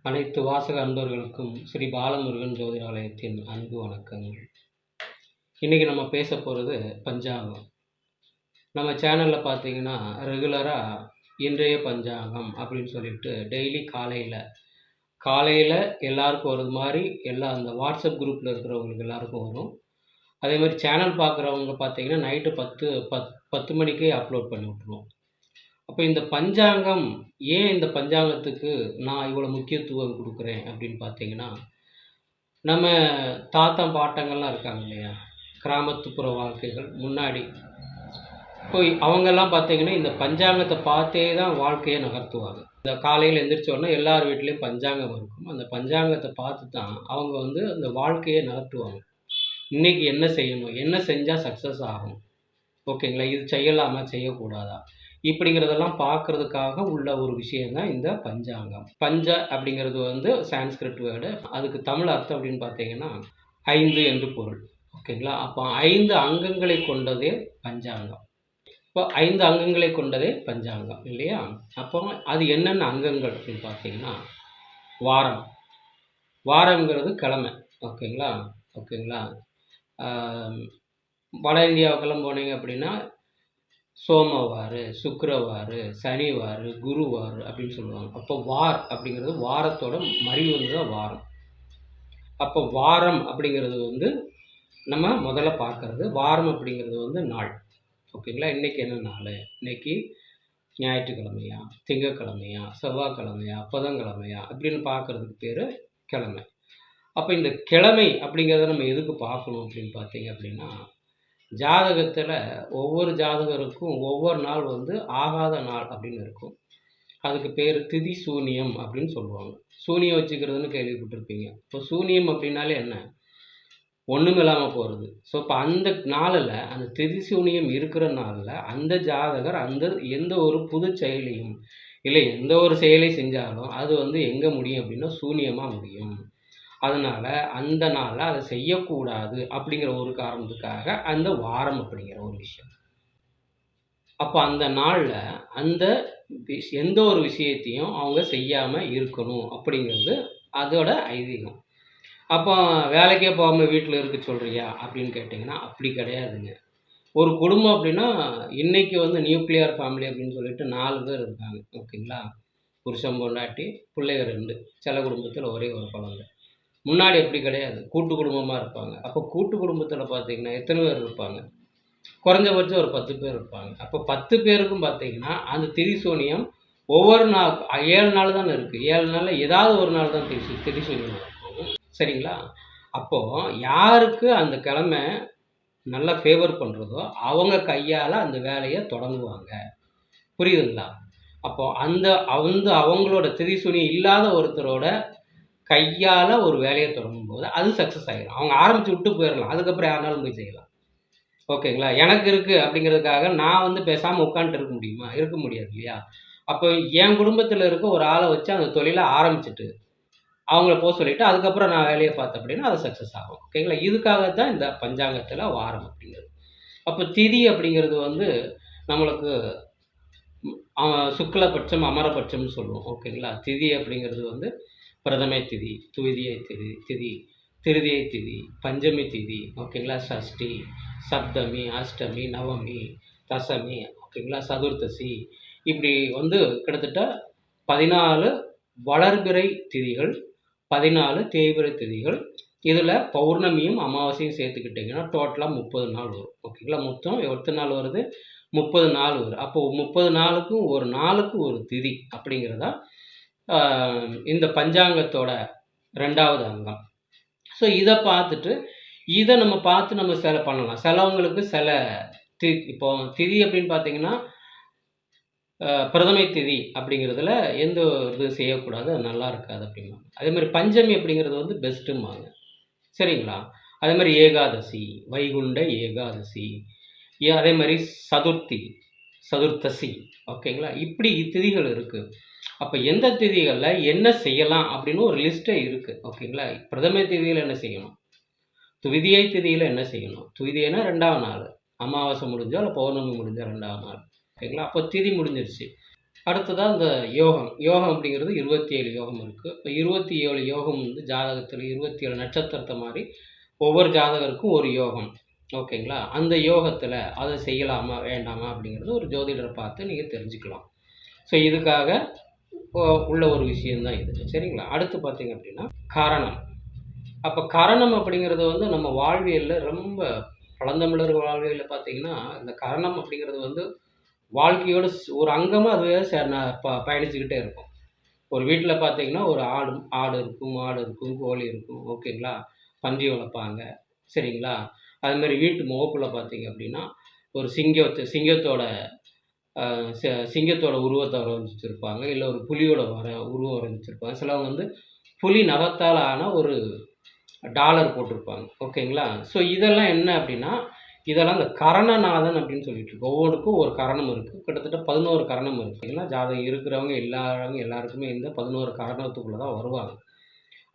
அனைத்து வாசக அன்பர்களுக்கும் ஸ்ரீ பாலமுருகன் ஜோதிடாலயத்தின் அன்பு வணக்கங்கள். இன்றைக்கி நம்ம பேச போகிறது பஞ்சாங்கம். நம்ம சேனலில் பார்த்தீங்கன்னா ரெகுலராக இன்றைய பஞ்சாங்கம் அப்படின்னு சொல்லிட்டு டெய்லி காலையில் எல்லாருக்கும் வர்றது மாதிரி அந்த வாட்ஸ்அப் குரூப்பில் இருக்கிறவங்களுக்கு எல்லாருக்கும் வரும். அதே மாதிரி சேனல் பார்க்குறவங்க பார்த்தீங்கன்னா நைட்டு 10 மணிக்கே அப்லோட் பண்ணி விட்ருவோம். அப்போ இந்த பஞ்சாங்கம் ஏன் இந்த பஞ்சாங்கத்துக்கு நான் இவ்வளோ முக்கியத்துவம் கொடுக்குறேன் அப்படின்னு பார்த்தீங்கன்னா, நம்ம தாத்தா பாட்டங்கள்லாம் இருக்காங்க இல்லையா, கிராமத்துப்புற வாழ்க்கைகள் முன்னாடி இப்போ அவங்கெல்லாம் பார்த்தீங்கன்னா இந்த பஞ்சாங்கத்தை பார்த்தே தான் வாழ்க்கையை நகர்த்துவாங்க. இந்த காலையில் எந்திரிச்ச உடனே எல்லார் வீட்லேயும் பஞ்சாங்கம் இருக்கும். அந்த பஞ்சாங்கத்தை பார்த்து தான் அவங்க அந்த வாழ்க்கையை நகர்த்துவாங்க. இன்றைக்கி என்ன செய்யணும், என்ன செஞ்சால் சக்ஸஸ் ஆகும், ஓகேங்களா, இது செய்யலாமா செய்யக்கூடாதா, இப்படிங்கிறதெல்லாம் பார்க்குறதுக்காக உள்ள ஒரு விஷயம் தான் இந்த பஞ்சாங்கம். பஞ்ச அப்படிங்கிறது சான்ஸ்கிரிட் வேர்டு. அதுக்கு தமிழ் அர்த்தம் அப்படின்னு பார்த்தீங்கன்னா 5 என்று பொருள், ஓகேங்களா. அப்போ 5 அங்கங்களை கொண்டதே பஞ்சாங்கம். இப்போ 5 அங்கங்களை கொண்டதே பஞ்சாங்கம் இல்லையா. அப்போ அது என்னென்ன அங்கங்கள் அப்படின்னு பார்த்தீங்கன்னா, வாரம்ங்கிறது கிழமை, ஓகேங்களா. வட இந்தியாவுக்கெல்லாம் போனீங்க அப்படின்னா சோமவார், சுக்கிரவார், சனிவார், குருவார் அப்படின்னு சொல்லுவாங்க. அப்போ வார் அப்படிங்கிறது வாரத்தோட மறிவு தான் வாரம். அப்போ வாரம் அப்படிங்கிறது நம்ம முதல்ல பார்க்குறது. வாரம் அப்படிங்கிறது நாள், ஓகேங்களா. இன்றைக்கி என்ன நாள், இன்றைக்கி ஞாயிற்றுக்கிழமையா, திங்கக்கிழமையா, செவ்வாய்க்கிழமையா, புதன்கிழமையா அப்படின்னு பார்க்குறதுக்கு பேர் கிழமை. அப்போ இந்த கிழமை அப்படிங்கிறத நம்ம எதுக்கு பார்க்கணும் அப்படின்னு பார்த்தீங்க அப்படின்னா, ஜாதகத்தில் ஒவ்வொரு ஜாதகருக்கும் ஒவ்வொரு நாள் ஆகாத நாள் அப்படின்னு இருக்கும். அதுக்கு பேர் திதி சூனியம் அப்படின்னு சொல்லுவாங்க. சூனியம் வச்சுக்கிறதுன்னு கேள்விப்பட்டிருப்பீங்க. இப்போ சூனியம் அப்படின்னாலே என்ன, ஒன்றும் இல்லாமல் போகிறது. ஸோ இப்போ அந்த நாளில், அந்த திதி சூனியம் இருக்கிற நாளில் அந்த ஜாதகர் எந்த ஒரு புது செயலையும் இல்லை எந்த ஒரு செயலை செஞ்சாலும் அது எங்கே முடியும் அப்படின்னா சூனியமாக முடியும். அதனால் அந்த நாளில் அதை செய்யக்கூடாது அப்படிங்கிற ஒரு காரணத்துக்காக அந்த வாரம் அப்படிங்கிற ஒரு விஷயம். அப்போ அந்த நாளில் எந்த ஒரு விஷயத்தையும் அவங்க செய்யாமல் இருக்கணும் அப்படிங்கிறது அதோட ஐதீகம். அப்போ வேலைக்கே போகாமல் வீட்டில் இருக்க சொல்கிறியா அப்படின்னு கேட்டிங்கன்னா அப்படி கிடையாதுங்க. ஒரு குடும்பம் அப்படின்னா இன்றைக்கி நியூக்ளியர் ஃபேமிலி அப்படின்னு சொல்லிட்டு 4 பேர் இருக்காங்க, ஓகேங்களா. புருஷன் பொண்டாட்டி பிள்ளைகள் 2, சில குடும்பத்தில் ஒரே ஒரு குழந்தை. முன்னாடி எப்படி கிடையாது, கூட்டு குடும்பமாக இருப்பாங்க. அப்போ கூட்டு குடும்பத்தில் பார்த்தீங்கன்னா எத்தனை பேர் இருப்பாங்க, குறைஞ்சபட்சம் ஒரு 10 பேர் இருப்பாங்க. அப்போ 10 பேருக்கும் பார்த்தீங்கன்னா அந்த திரிசூனியம் ஒவ்வொரு நாள் 7 நாள் தானே இருக்குது. 7 நாளில் ஏதாவது ஒரு நாள் தான் திரிசூனியம் இருக்கும், சரிங்களா. அப்போது யாருக்கு அந்த கிழமை நல்லா ஃபேவர் பண்ணுறதோ அவங்க கையால் அந்த வேலையை தொடங்குவாங்க, புரியுதுங்களா. அப்போது அவங்களோட திரிசூனியம் இல்லாத ஒருத்தரோட கையால் ஒரு வேலையை தொடங்கும்போது அது சக்ஸஸ் ஆகிடும். அவங்க ஆரம்பித்து விட்டு போயிடலாம், அதுக்கப்புறம் யாருனாலும் போய் செய்யலாம், ஓகேங்களா. எனக்கு இருக்குது அப்படிங்கிறதுக்காக நான் பேசாமல் உட்காந்துட்டு இருக்க முடியுமா, இருக்க முடியாது இல்லையா. அப்போ என் குடும்பத்தில் இருக்க ஒரு ஆளை வச்சு அந்த தொழிலை ஆரம்பிச்சுட்டு அவங்கள போக சொல்லிவிட்டு அதுக்கப்புறம் நான் வேலையை பார்த்தேன் அப்படின்னா அது சக்ஸஸ் ஆகும், ஓகேங்களா. இதுக்காக தான் இந்த பஞ்சாங்கத்தில் வாரம் அப்படிங்கிறது. அப்போ திதி அப்படிங்கிறது நம்மளுக்கு சுக்லபட்சம் அமரபட்சம்னு சொல்லுவோம், ஓகேங்களா. திதி அப்படிங்கிறது பிரதமை திதி, துவிதியை திதி, திருதியை திதி, பஞ்சமி திதி, ஓகேங்களா, சஷ்டி, சப்தமி, அஷ்டமி, நவமி, தசமி, ஓகேங்களா, சதுர்த்தசி, இப்படி கிட்டத்தட்ட 14 வளர்பிறை திதிகள், 14 தேய்பிறை திதிகள். இதில் பௌர்ணமியும் அமாவாசையும் சேர்த்துக்கிட்டிங்கன்னா டோட்டலாக 30 நாள் வரும், ஓகேங்களா. மொத்தம் எத்தனை நாள் வருது, 30 நாள் வரும். அப்போது 30 நாளுக்கும் ஒரு நாளுக்கு ஒரு திதி அப்படிங்கிறதா இந்த பஞ்சாங்கத்தோட 2வது அங்கம். ஸோ இதை நம்ம பார்த்து நம்ம சில பண்ணலாம். சிலவங்களுக்கு இப்போ திதி அப்படின்னு பார்த்தீங்கன்னா பிரதமை திதி அப்படிங்கிறதுல எந்த இது செய்யக்கூடாது, அது நல்லா இருக்காது அப்படிம்பாங்க. அதே மாதிரி பஞ்சமி அப்படிங்கிறது பெஸ்ட்டும்பாங்க, சரிங்களா. அதே மாதிரி ஏகாதசி, வைகுண்ட ஏகாதசி, அதே மாதிரி சதுர்த்தசி, ஓகேங்களா. இப்படி திதிகள் இருக்குது. அப்போ எந்த திதிகளில் என்ன செய்யலாம் அப்படின்னு ஒரு லிஸ்ட்டே இருக்குது, ஓகேங்களா. பிரதமை திதியில் என்ன செய்யணும், துவிதியை திதியில் என்ன செய்யணும், துவிதியைனா 2வது நாள், அமாவாசை முடிஞ்சோ இல்லை பௌர்ணமி முடிஞ்சோ 2வது நாள், ஓகேங்களா. அப்போ திதி முடிஞ்சிருச்சு. அடுத்ததா இந்த யோகம். யோகம் அப்படிங்கிறது 27 யோகம் இருக்கு. இப்ப 27 யோகம் வந்து ஜாதகத்துல 27 நட்சத்திரத்த மாரி ஒவ்வொரு ஜாதகருக்கும் ஒரு யோகம். ஓகேங்களா? அந்த யோகத்துல அத செய்யலாமா? வேண்டாமா? அப்படிங்கிறது ஒரு ஜோதிடர பார்த்து நீங்க தெரிஞ்சுக்கலாம். ஸோ இதுக்காக ஒ உள்ள ஒரு விஷயம் தான் இது. சரிங்களா? அடுத்து பார்த்தீங்க அப்படின்னா, கரணம். அப்ப கரணம் அப்படிங்கிறது வந்து நம்ம வாழ்வியல்ல ரொம்ப பழந்தமிழர் வாழ்வியல்ல பார்த்தீங்கன்னா, இந்த கரணம் அப்படிங்கிறது வந்து வாழ்க்கையோட ஒரு அங்கமா அதுவே பயணிச்சுக்கிட்டே இருக்கும். ஒரு வீட்ல பார்த்தீங்கன்னா, ஒரு ஆடு இருக்கும், மாடு இருக்கும், கோழி இருக்கும். ஓகேங்களா? பன்றி வளர்ப்பாங்க. சரிங்களா? அதுமாரி வீட்டு முகப்புல பார்த்தீங்க அப்படின்னா, ஒரு சிங்கத்தோட அ ச சிங்கத்தோட உருவத்த வரைஞ்சு வச்சிருப்பாங்க. இல்ல ஒரு புலியோட உருவம் வரைஞ்சு வச்சிருப்பாங்க. சிலவங்க வந்து புலி நகத்தால ஆன ஒரு டாலர் போட்டிருப்பாங்க. ஓகேங்களா? ஸோ இதெல்லாம் என்ன அப்படின்னா, இதெல்லாம் இந்த கரணநாதன் அப்படின்னு சொல்லிட்டு இருக்கு. ஒவ்வொன்னுக்கும் ஒரு கரணம் இருக்கு. கிட்டத்தட்ட 11 கரணம் இருக்கு. ஏன்னா ஜாதகம் இருக்கிறவங்க எல்லாருக்குமே இந்த 11 கரணத்துக்குள்ள தான் வருவாங்க.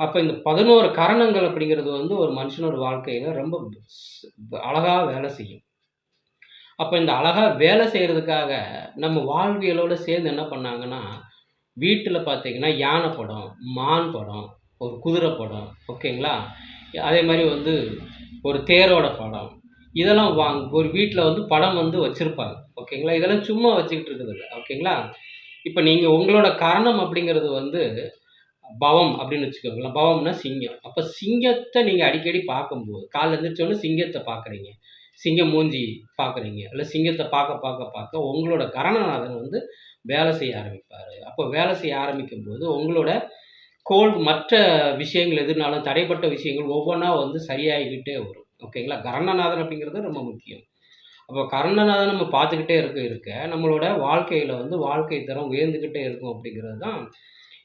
அப்ப இந்த 11 கரணங்கள் அப்படிங்கிறது வந்து ஒரு மனுஷனோட வாழ்க்கையில ரொம்ப அழகா வேலை செய்யும். அப்ப இந்த அழகா வேலை செய்றதுக்காக நம்ம வாழ்வியலோட சேர்ந்து என்ன பண்ணாங்கன்னா, வீட்டுல பார்த்தீங்கன்னா, யானை படம், மான் படம், ஒரு குதிரை படம், ஓகேங்களா? அதே மாரி வந்து ஒரு தேரோட படம். இதெல்லாம் ஒரு வீட்ல வந்து படம் வந்து வச்சிருப்பாங்க. ஓகேங்களா? இதெல்லாம் சும்மா வச்சுக்கிட்டு இருக்கிறதில்ல. ஓகேங்களா? இப்ப நீங்க உங்களோட கரணம் அப்படிங்கிறது வந்து பவம் அப்படின்னு வச்சுக்கோங்களேன். பவம்னா சிங்கம். அப்ப சிங்கத்த நீங்க அடிக்கடி பார்க்கும்போது, காலைல எந்திரிச்சோனே சிங்கத்த பார்க்குறீங்க. சிங்கம் மூஞ்சி பார்க்குறீங்க. இல்ல சிங்கத்த பார்க்க உங்களோட கரணநாதன் வந்து வேலை செய்ய ஆரம்பிப்பாரு. அப்ப வேலை செய்ய ஆரம்பிக்கும்போது, உங்களோட மற்ற விஷயங்கள் எதுனாலும் தடைப்பட்ட விஷயங்கள் ஒவ்வொன்னா வந்து சரியாகிக்கிட்டே வரும். ஓகேங்களா? கரணநாதன் அப்படிங்கிறது ரொம்ப முக்கியம். அப்போ கரணநாதன் நம்ம பார்த்துக்கிட்டே இருக்க, நம்மளோட வாழ்க்கையில வந்து வாழ்க்கை தரம் உயர்ந்துகிட்டே இருக்கும் அப்படிங்கிறது தான்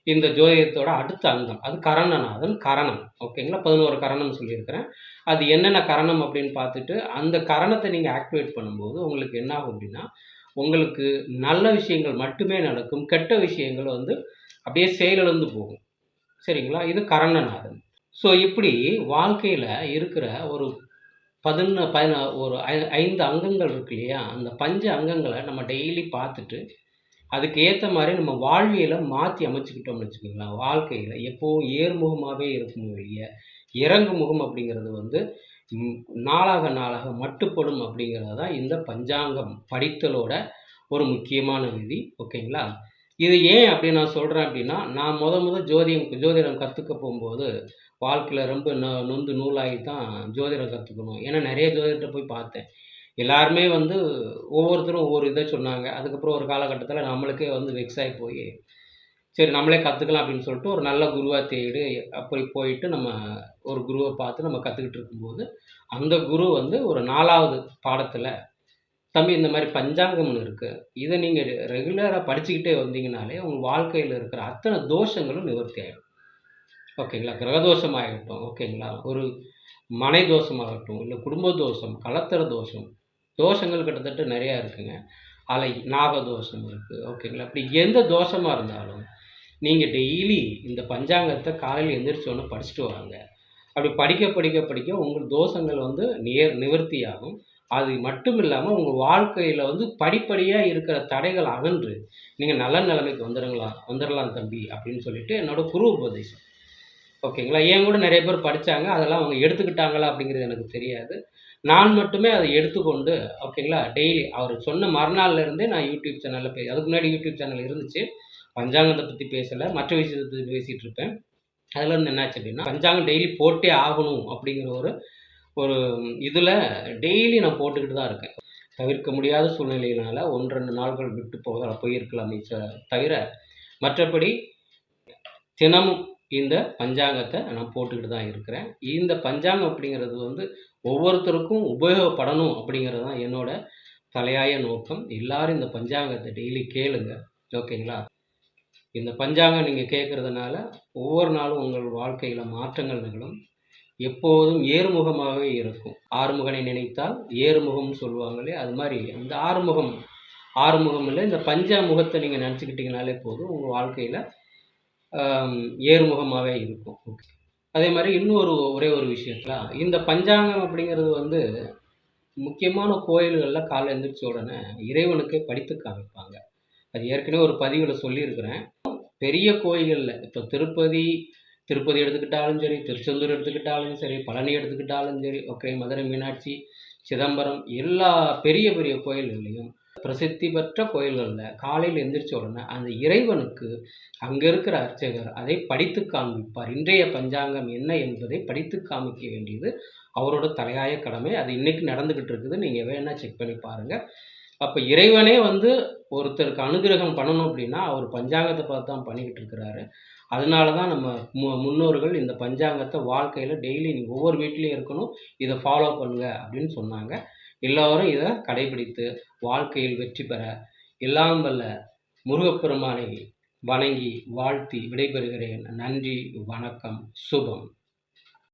இந்த ஜோதிடத்தோட அடுத்த அங்கம். அது கரணநாதன், கரணம். ஓகேங்களா? 11 கரணம் சொல்லியிருக்கிறேன். அது என்னென்ன கரணம் அப்படின்னு பார்த்துட்டு, அந்த கரணத்த நீங்க ஆக்டிவேட் பண்ணும்போது, உங்களுக்கு என்ன ஆகும் அப்படின்னா, உங்களுக்கு நல்ல விஷயங்கள் மட்டுமே நடக்கும். கெட்ட விஷயங்கள் வந்து அப்படியே செயலிழந்து போகும். சரிங்களா? இது கரணநாதன். ஸோ இப்படி வாழ்க்கையில இருக்கிற ஒரு 5 அங்கங்கள் இருக்கு இல்லையா? அந்த பஞ்ச அங்கங்கள நம்ம டெய்லி பார்த்துட்டு, அதுக்கு ஏத்த மாரி நம்ம வாழ்வியல மாத்தி அமைச்சுக்கிட்டோம்னு வச்சுக்கோங்களேன், வாழ்க்கையில எப்பவும் ஏறுமுகமாவே இருக்குமே ஒழிய, இறங்கு முகம் அப்படிங்கிறது வந்து ம் நாளாக நாளாக மட்டுப்படும் அப்படிங்கிறது தான் இந்த பஞ்சாங்கம் படித்தலோட ஒரு முக்கியமான விதி. ஓகேங்களா? இது ஏன் அப்படி நான் சொல்றேன் அப்படின்னா, நான் மொத ஜோதிடம் கத்துக்க போம்போது, வாழ்க்கையில ரொம்ப நொந்து நூலாகி தான் ஜோதிடம் கத்துக்கணும். ஏன்னா நெறைய ஜோதிடர்ட்ட போய் பார்த்தேன். எல்லாருமே வந்து ஒவ்வொருத்தரும் ஒவ்வொரு இத சொன்னாங்க. அதுக்கப்புறம் ஒரு காலகட்டத்தில நம்மளுக்கே வந்து வெக்ஸ் ஆயி போயி, சரி நம்மளே கத்துக்கலாம் அப்படின்னு சொல்லிட்டு ஒரு நல்ல குருவா தேடி அப்படி போயிட்டு நம்ம ஒரு குருவ பார்த்து நம்ம கத்துக்கிட்டு இருக்கும்போது, அந்த குரு வந்து ஒரு 4வது பாடத்தில தம்பி இந்த மாரி பஞ்சாங்கம்னு இருக்கு. இத நீங்க ரெகுலரா படிச்சுக்கிட்டே வந்தீங்கனாலே, உங்க வாழ்க்கையில இருக்கிற அத்தன தோஷங்களும் நிவர்த்தி ஆயிடும். ஓகேங்களா? கிரக தோஷம் ஆகட்டும், ஓகேங்களா? ஒரு மனை தோஷமாகட்டும், இல்ல குடும்ப தோஷம், கலத்தர தோஷம், தோஷங்கள் கிட்டத்தட்ட நெறையா இருக்குங்க. நாக தோஷம் இருக்கு. ஓகேங்களா? இப்படி எந்த தோஷமா இருந்தாலும், நீங்க டெய்லி இந்த பஞ்சாங்கத்த காலையில எந்திரிச்ச உடனே படிச்சுட்டு வாங்க. அப்படி படிக்க உங்கள் தோஷங்கள் வந்து நிவர்த்தியாகும். அது மட்டும் இல்லாம உங்க வாழ்க்கையில வந்து படிப்படியா இருக்கிற தடைகள் அகன்று, நீங்க நல்ல நிலைமைக்கு வந்துரலாம் தம்பி அப்படின்னு சொல்லிட்டு என்னோட குரு உபதேசம். ஓகேங்களா? என் கூட நெறைய பேர் படிச்சாங்க. அதெல்லாம் அவங்க எடுத்துக்கிட்டாங்களா அப்படிங்கிறது எனக்கு தெரியாது. நான் மட்டுமே அத எடுத்துக்கொண்டு ஓகேங்களா, டெய்லி அவரு சொன்ன மறுநாள்ல இருந்தே நான் யூடியூப் சேனல்ல அதுக்கு முன்னாடி யூடியூப் சேனல் இருந்துச்சு. பஞ்சாங்கத்த பத்தி பேசல. மற்ற விஷயத்த பத்தி பேசிட்டு இருப்பேன். அதுலருந்து என்னாச்சு அப்படின்னா, பஞ்சாங்கம் டெய்லி போட்டே ஆகணும் அப்படிங்கிற ஒரு ஒரு இதுல டெய்லி நான் போட்டுக்கிட்டு தான் இருக்கேன். தவிர்க்க முடியாத சூழ்நிலையினால 1, 2 நாட்கள் விட்டு போயிருக்கலாமே தவிர, மற்றபடி தினமும் இந்த பஞ்சாங்கத்த நான் போட்டுக்கிட்டு தான் இருக்கிறேன். இந்த பஞ்சாங்கம் அப்படிங்கிறது வந்து ஒவ்வொருத்தருக்கும் உபயோகப்படணும் அப்படிங்கிறது தான் என்னோட தலையாய நோக்கம். எல்லாரும் இந்த பஞ்சாங்கத்த டெய்லி கேளுங்க. ஓகேங்களா? இந்த பஞ்சாங்கம் நீங்க கேட்கறதுனால ஒவ்வொரு நாளும் உங்கள் வாழ்க்கையில மாற்றங்கள் நிகழும். எப்போதும் ஏறுமுகமாகவே இருக்கும். ஆறுமுகனை நினைத்தால் ஏறுமுகம்னு சொல்லுவாங்களே, அது மாரி இந்த ஆறுமுகம் இல்ல, இந்த பஞ்சமுகத்த நீங்க நெனச்சுக்கிட்டீங்கனாலே போதும். உங்க வாழ்க்கையில ஏறுமுகமாவே இருக்கும். அதே மாரி ஒரே ஒரு விஷயத்துல, இந்த பஞ்சாங்கம் அப்படிங்கிறது வந்து முக்கியமான கோயில்கள்ல காலைல எந்திரிச்ச உடனே இறைவனுக்கு படித்து காமிப்பாங்க. அது ஏற்கனவே ஒரு பதிவில் சொல்லியிருக்கிறேன். பெரிய கோயில்களில் இப்போ திருப்பதி எடுத்துக்கிட்டாலும் சரி, திருச்செந்தூர் எடுத்துக்கிட்டாலும் சரி, பழனி எடுத்துக்கிட்டாலும் சரி, ஓகே, மதுரை மீனாட்சி, சிதம்பரம், எல்லா பெரிய பெரிய கோயில்கள்லையும் பிரசித்தி பெற்ற கோயில்களில் காலையில் எந்திரிச்ச உடனே அந்த இறைவனுக்கு அங்கே இருக்கிற அர்ச்சகர் அதை படித்து காண்பிப்பார். இன்றைய பஞ்சாங்கம் என்ன என்பதை படித்து காமிக்க வேண்டியது அவரோட தலையாய கடமை. அது இன்னைக்கு நடந்துக்கிட்டு இருக்குது. நீங்கள் வேணால் செக் பண்ணி பாருங்கள். அப்போ இறைவனே ஒருத்தருக்கு அனுகிரகம் பண்ணணும் அப்படின்னா அவர் பஞ்சாங்கத்தை பார்த்து தான் பண்ணிக்கிட்டு இருக்கிறாரு. அதனால தான் நம்ம முன்னோர்கள் இந்த பஞ்சாங்கத்தை வாழ்க்கையில் டெய்லி நீங்கள் ஒவ்வொரு வீட்லேயும் இருக்கணும், இதை ஃபாலோ பண்ணுங்க அப்படின்னு சொன்னாங்க. எல்லோரும் இதை கடைபிடித்து வாழ்க்கையில் வெற்றி பெற எல்லாம் வல்ல முருகப்பெருமானை வணங்கி வாழ்த்தி விடைபெறுகிறேன். நன்றி, வணக்கம், சுபம்.